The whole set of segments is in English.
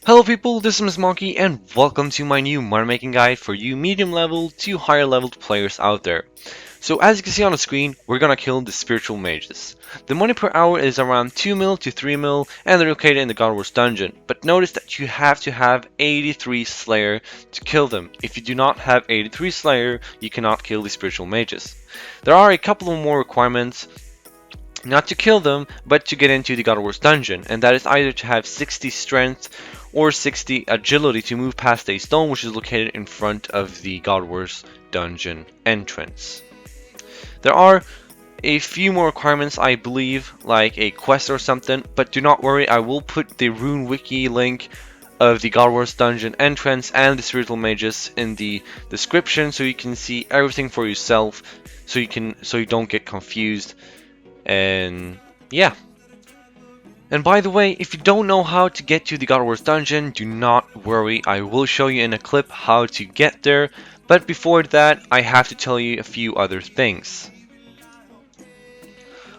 Hello people, this is Ms. Monkey and welcome to my new money making guide for you medium level to higher level players out there. So as you can see on the screen, we're gonna kill the spiritual mages. The money per hour is around 2 mil to 3 mil and they're located in the God Wars dungeon. But notice that you have to have 83 Slayer to kill them. If you do not have 83 Slayer, you cannot kill the spiritual mages. There are a couple of more requirements, not to kill them, but to get into the God Wars dungeon, and that is either to have 60 strength or 60 agility to move past a stone which is located in front of the God Wars dungeon entrance. There are a few more requirements, I believe, like a quest or something, but do not worry, I will put the rune wiki link of the God Wars dungeon entrance and the spiritual mages in the description so you can see everything for yourself, so you don't get confused. And yeah. And by the way, if you don't know how to get to the God Wars dungeon, do not worry, I will show you in a clip how to get there. But before that, I have to tell you a few other things.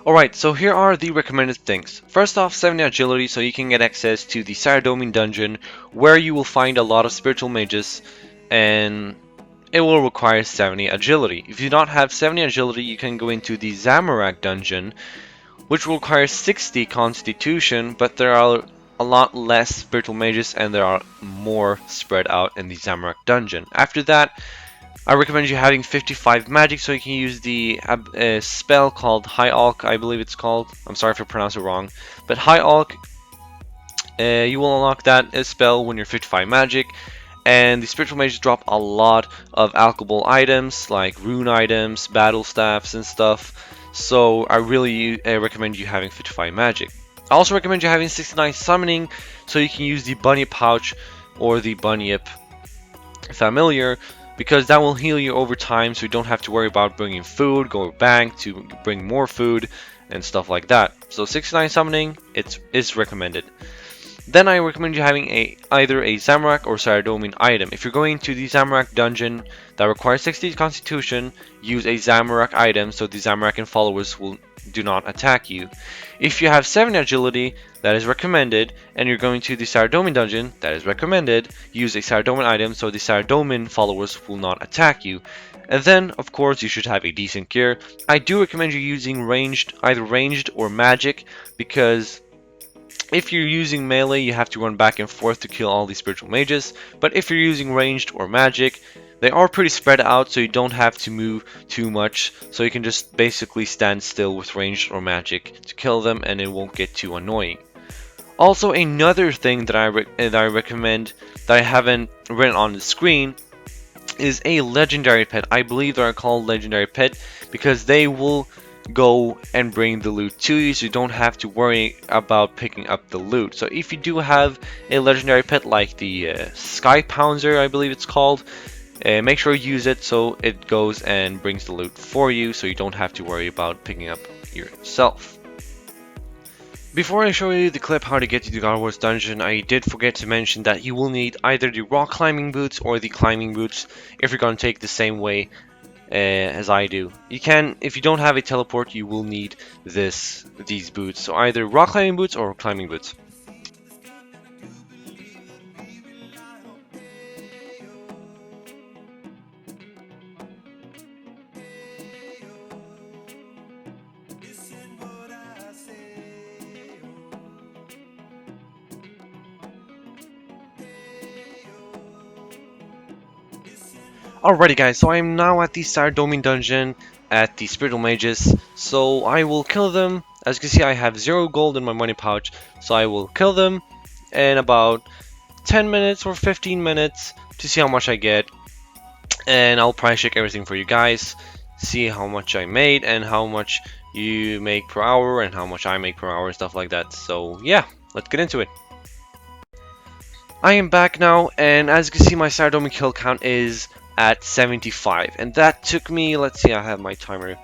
Alright, so here are the recommended things. First off, 70 agility so you can get access to the Saradomin dungeon, where you will find a lot of spiritual mages, and it will require 70 agility. If you do not have 70 agility, you can go into the Zamorak dungeon, which will require 60 constitution, but there are a lot less spiritual mages and there are more spread out in the Zamorak dungeon. After that, I recommend you having 55 magic so you can use the spell called High Alk, I believe it's called. I'm sorry if I pronounce it wrong. But High Alk, you will unlock that spell when you're 55 magic. And the spiritual mages drop a lot of alchable items like rune items, battle staffs and stuff. So I really recommend you having 55 magic. I also recommend you having 69 summoning so you can use the bunny pouch or the bunyip familiar, because that will heal you over time so you don't have to worry about bringing food, go back to bring more food and stuff like that. So 69 summoning is recommended. Then I recommend you having either a Zamorak or Saradomin item. If you're going to the Zamorak dungeon that requires 60 constitution, use a Zamorak item so the Zamorakan followers do not attack you. If you have 7 agility, that is recommended, and you're going to the Saradomin dungeon, that is recommended, use a Saradomin item so the Saradomin followers will not attack you. And then, of course, you should have a decent gear. I do recommend you using either ranged or magic, because if you're using melee, you have to run back and forth to kill all these spiritual mages, but if you're using ranged or magic, they are pretty spread out, so you don't have to move too much, so you can just basically stand still with ranged or magic to kill them and it won't get too annoying. Also, another thing that I recommend that I haven't written on the screen is a legendary pet. I believe they are called legendary pet because they will go and bring the loot to you, so you don't have to worry about picking up the loot. So if you do have a legendary pet like the Sky Pouncer, I believe it's called, make sure you use it so it goes and brings the loot for you, so you don't have to worry about picking up yourself. Before I show you the clip how to get to the God Wars dungeon, I did forget to mention that you will need either the rock climbing boots or the climbing boots if you're going to take the same way as I do. If you don't have a teleport, you will need these boots. So either rock climbing boots or climbing boots. Alrighty guys, so I'm now at the Saradomin dungeon at the spiritual mages, so I will kill them. As you can see, I have 0 gold in my money pouch, so I will kill them in about 10 minutes or 15 minutes to see how much I get, and I'll price check everything for you guys, see how much I made and how much you make per hour and how much I make per hour and stuff like that. So yeah, let's get into it. I am back now, and as you can see, my Saradomin kill count is at 75, and that took me, let's see, I have my timer,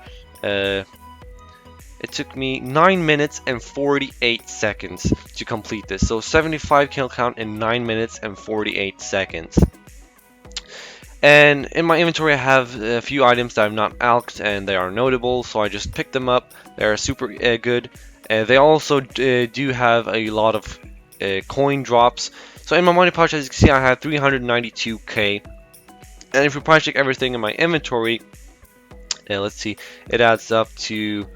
it took me 9 minutes and 48 seconds to complete this. So 75 kill count in 9 minutes and 48 seconds. And in my inventory I have a few items that I've not alked and they are notable, so I just picked them up. They're super good. They also do have a lot of coin drops, So in my money pouch, as you can see, I have 392k. And if we price check everything in my inventory, let's see, it adds up to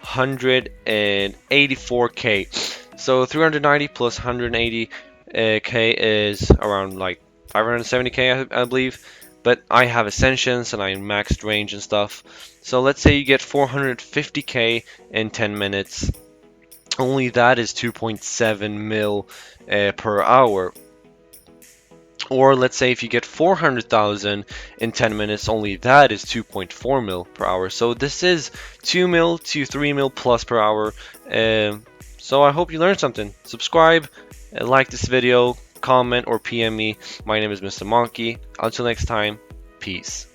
184k. So 390 plus 180k is around like 570k, I believe. But I have Ascensions and I maxed range and stuff. So let's say you get 450k in 10 minutes. Only that is 2.7 mil per hour. Or let's say if you get 400,000 in 10 minutes, only that is 2.4 mil per hour. So this is 2 mil to 3 mil plus per hour. So I hope you learned something. Subscribe, like this video, comment or PM me. My name is Mr. Monkey. Until next time, peace.